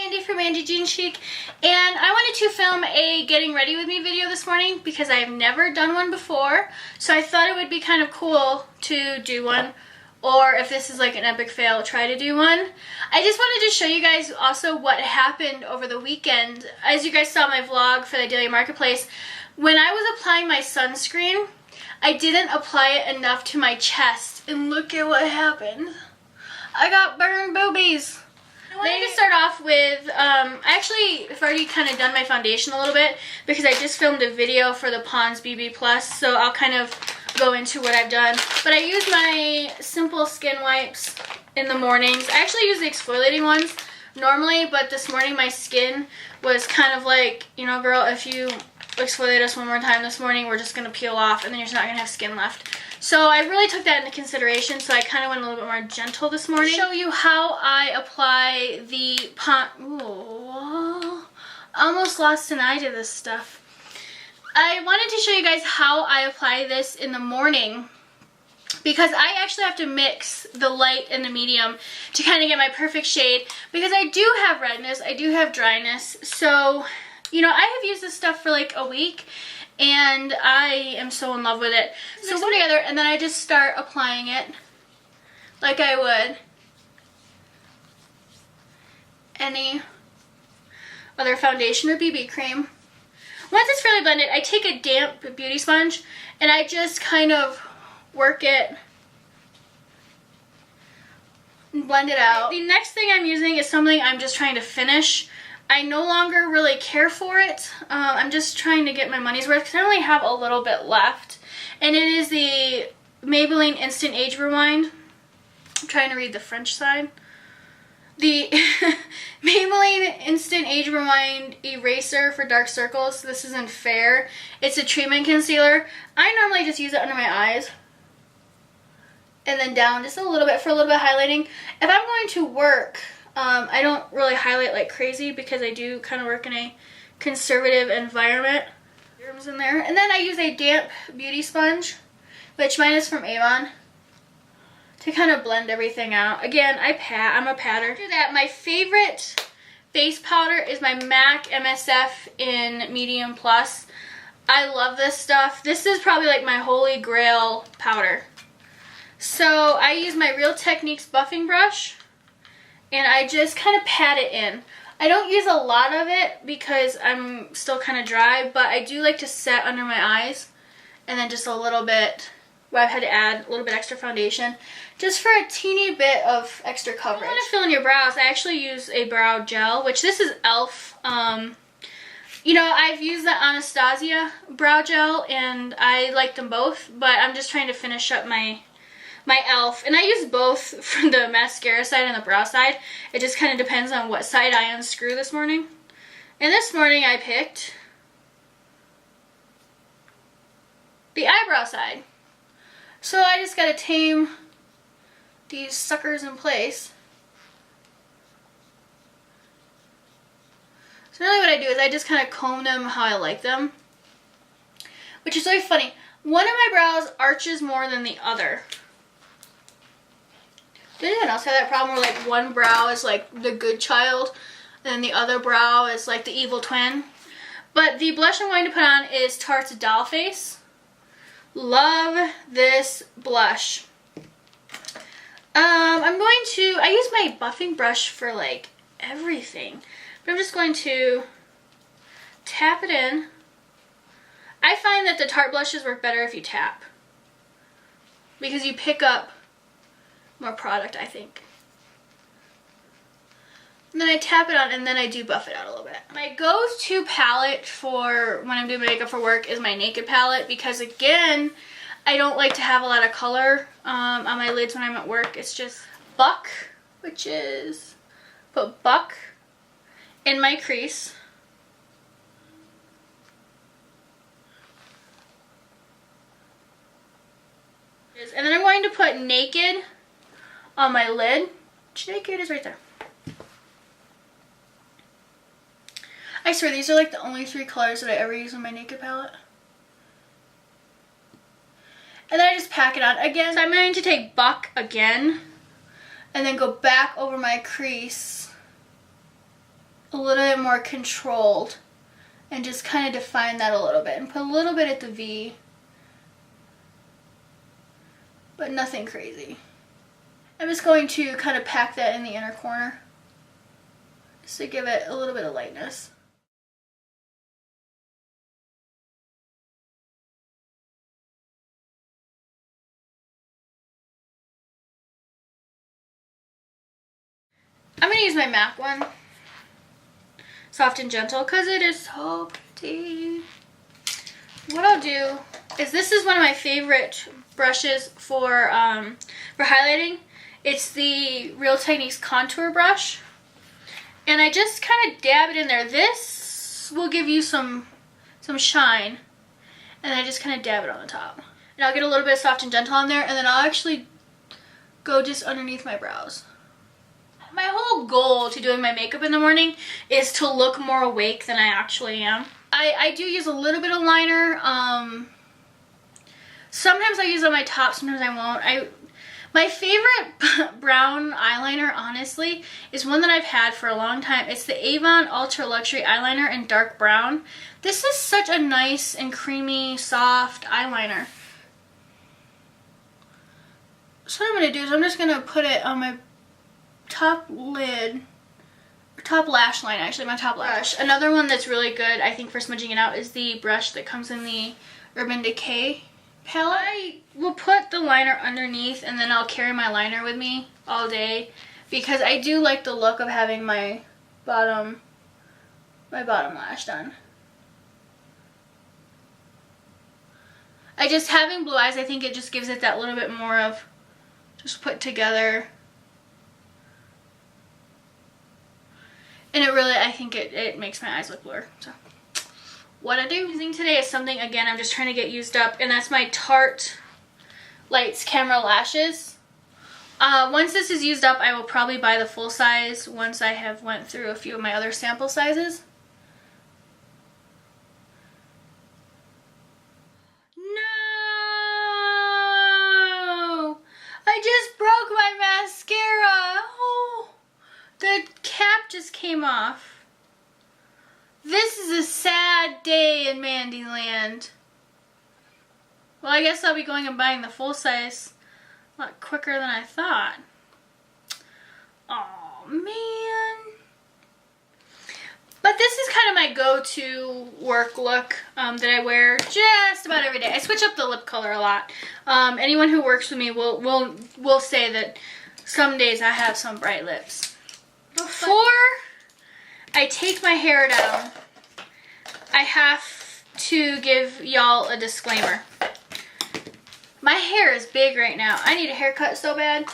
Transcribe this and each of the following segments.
Mandy from Mandy Jean Chic, and I wanted to film a getting ready with me video this morning because I've never done one before, so I thought it would be kind of cool to do one, or if this is like an epic fail, try to do one. I just wanted to show you guys also what happened over the weekend. As you guys saw my vlog for the Daily Marketplace, when I was applying my sunscreen, I didn't apply it enough to my chest, and look at what happened. I got burned boobies. I wanted to start off with, I actually have already kind of done my foundation a little bit because I just filmed a video for the Pond's BB Plus, so I'll kind of go into what I've done. But I use my simple skin wipes in the mornings. I actually use the exfoliating ones normally, but this morning my skin was kind of like, you know, girl, if you exfoliate us one more time this morning, we're just going to peel off and then you're just not going to have skin left. So I really took that into consideration, so I kind of went a little bit more gentle this morning. I'll show you how I apply the Pond... Ooh, almost lost an eye to this stuff. I wanted to show you guys how I apply this in the morning because I actually have to mix the light and the medium to kind of get my perfect shade because I do have redness, I do have dryness, so, you know, I have used this stuff for like a week and I am so in love with it. So put it together and then I just start applying it like I would any other foundation or BB cream. Once it's fairly blended, I take a damp beauty sponge and I just kind of work it and blend it out. The next thing I'm using is something I'm just trying to finish. I no longer really care for it. I'm just trying to get my money's worth because I only have a little bit left. And it is the Maybelline Instant Age Rewind. I'm trying to read the French side. The Maybelline Instant Age Rewind Eraser for dark circles. This is in Fair. It's a treatment concealer. I normally just use it under my eyes. And then down just a little bit for a little bit of highlighting. If I'm going to work... I don't really highlight like crazy because I do kind of work in a conservative environment. Serums in there. And then I use a damp beauty sponge, which mine is from Avon, to kind of blend everything out. Again, I'm a patter. After that, my favorite face powder is my MAC MSF in Medium Plus. I love this stuff. This is probably like my holy grail powder. So I use my Real Techniques buffing brush. And I just kind of pat it in. I don't use a lot of it because I'm still kind of dry, but I do like to set under my eyes. And then just a little bit, where I've had to add a little bit extra foundation, just for a teeny bit of extra coverage. If you want to fill in your brows, I actually use a brow gel, which this is e.l.f. You know, I've used the Anastasia brow gel, and I like them both, but I'm just trying to finish up my e.l.f. And I use both for the mascara side and the brow side. It just kind of depends on what side I unscrew this morning. And this morning I picked the eyebrow side. So I just got to tame these suckers in place. So really what I do is I just kind of comb them how I like them. Which is really funny. One of my brows arches more than the other. Did anyone else have that problem where like one brow is like the good child and then the other brow is like the evil twin? But the blush I'm going to put on is Tarte's Dollface. Love this blush. I use my buffing brush for like everything. But I'm just going to tap it in. I find that the Tarte blushes work better if you tap. Because you pick up more product, I think. And then I tap it on and then I do buff it out a little bit. My go-to palette for when I'm doing makeup for work is my Naked palette because, again, I don't like to have a lot of color on my lids when I'm at work. It's just Buck, which is, put Buck in my crease. And then I'm going to put Naked on my lid. Which Naked is right there. I swear these are like the only 3 colors that I ever use on my Naked palette. And then I just pack it on again. So I'm going to take Buck again and then go back over my crease a little bit more controlled and just kind of define that a little bit and put a little bit at the V, but nothing crazy. I'm just going to kind of pack that in the inner corner just to give it a little bit of lightness. I'm going to use my MAC one, Soft and Gentle, because it is so pretty. What I'll do is, this is one of my favorite brushes for highlighting. It's the Real Techniques contour brush. And I just kind of dab it in there. This will give you some shine. And I just kind of dab it on the top. And I'll get a little bit of Soft and Gentle on there, and then I'll actually go just underneath my brows. My whole goal to doing my makeup in the morning is to look more awake than I actually am. I do use a little bit of liner. Sometimes I use it on my top, sometimes I won't. My favorite brown eyeliner, honestly, is one that I've had for a long time. It's the Avon Ultra Luxury Eyeliner in dark brown. This is such a nice and creamy, soft eyeliner. So what I'm going to do is I'm just going to put it on my top lid, or top lash line, actually, my top lash. Another one that's really good, I think, for smudging it out is the brush that comes in the Urban Decay palette. I will put the liner underneath, and then I'll carry my liner with me all day, because I do like the look of having my bottom lash done. Having blue eyes, I think it just gives it that little bit more of just put together. And it really, I think it makes my eyes look bluer. So what I do using today is something, again, I'm just trying to get used up, and that's my Tarte Lights Camera Lashes. Once this is used up, I will probably buy the full size once I have went through a few of my other sample sizes. No! I just broke my mascara! Oh, the cap just came off. This is a sad day in Mandyland. Well, I guess I'll be going and buying the full size a lot quicker than I thought. Oh man. But this is kind of my go-to work look that I wear just about every day. I switch up the lip color a lot. Anyone who works with me will say that some days I have some bright lips. Before I take my hair down, I have to give y'all a disclaimer. My hair is big right now. I need a haircut so bad.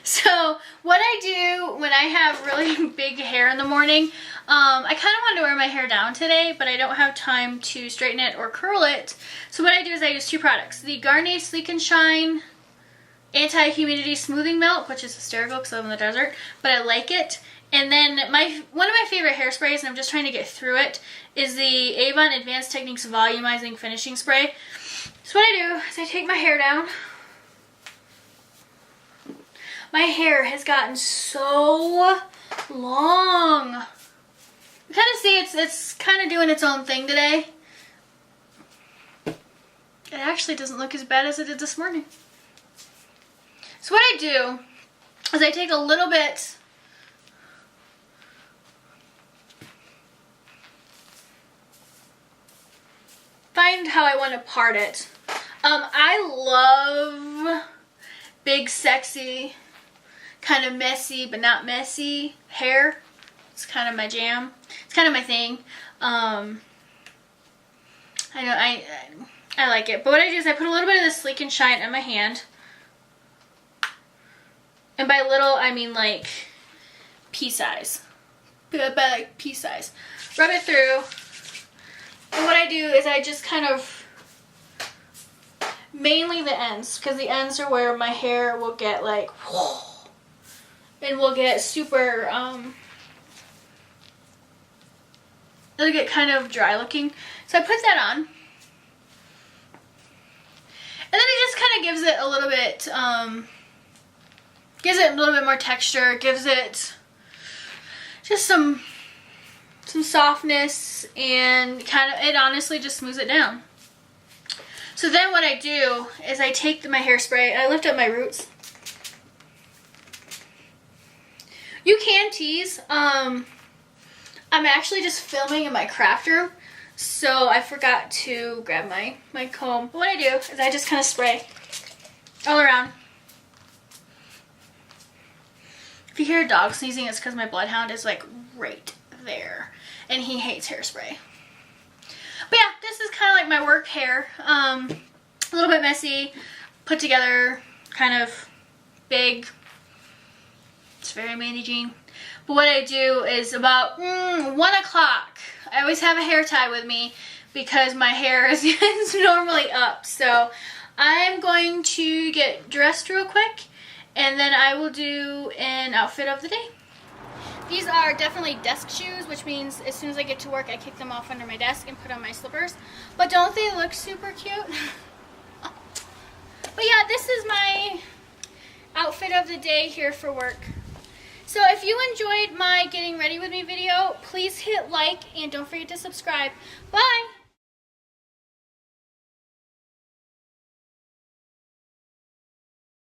So what I do when I have really big hair in the morning, I kind of wanted to wear my hair down today, but I don't have time to straighten it or curl it. So what I do is I use two products. The Garnier Sleek and Shine Anti-Humidity Smoothing Milk, which is hysterical because I live in the desert, but I like it. And then one of my favorite hairsprays, and I'm just trying to get through it, is the Avon Advanced Techniques Volumizing Finishing Spray. So what I do is I take my hair down. My hair has gotten so long. You kind of see it's kind of doing its own thing today. It actually doesn't look as bad as it did this morning. So what I do is I take a little bit find how I want to part it. I love big, sexy, kind of messy but not messy hair. It's kind of my jam. It's kind of my thing. I know I like it. But what I do is I put a little bit of the Sleek and Shine on my hand. And by little, I mean like pea size. By like pea size. Rub it through. And what I do is I just kind of, mainly the ends, because the ends are where my hair will get like, whoa, and will get super, it'll get kind of dry looking. So I put that on. And then it just kind of gives it a little bit, gives it a little bit more texture, gives it just some softness, and kind of, it honestly just smooths it down. So then what I do is I take my hairspray and I lift up my roots. You can tease. I'm actually just filming in my craft room, so I forgot to grab my comb. What I do is I just kind of spray all around. If you hear a dog sneezing, it's because my bloodhound is like right there, and he hates hairspray. But yeah, this is kind of like my work hair. A little bit messy, put together, kind of big. It's very Mandy Jean. But what I do is about 1 o'clock, I always have a hair tie with me because my hair is normally up. So I'm going to get dressed real quick, and then I will do an outfit of the day. These are definitely desk shoes, which means as soon as I get to work, I kick them off under my desk and put on my slippers. But don't they look super cute? But yeah, this is my outfit of the day here for work. So if you enjoyed my getting ready with me video, please hit like and don't forget to subscribe. Bye!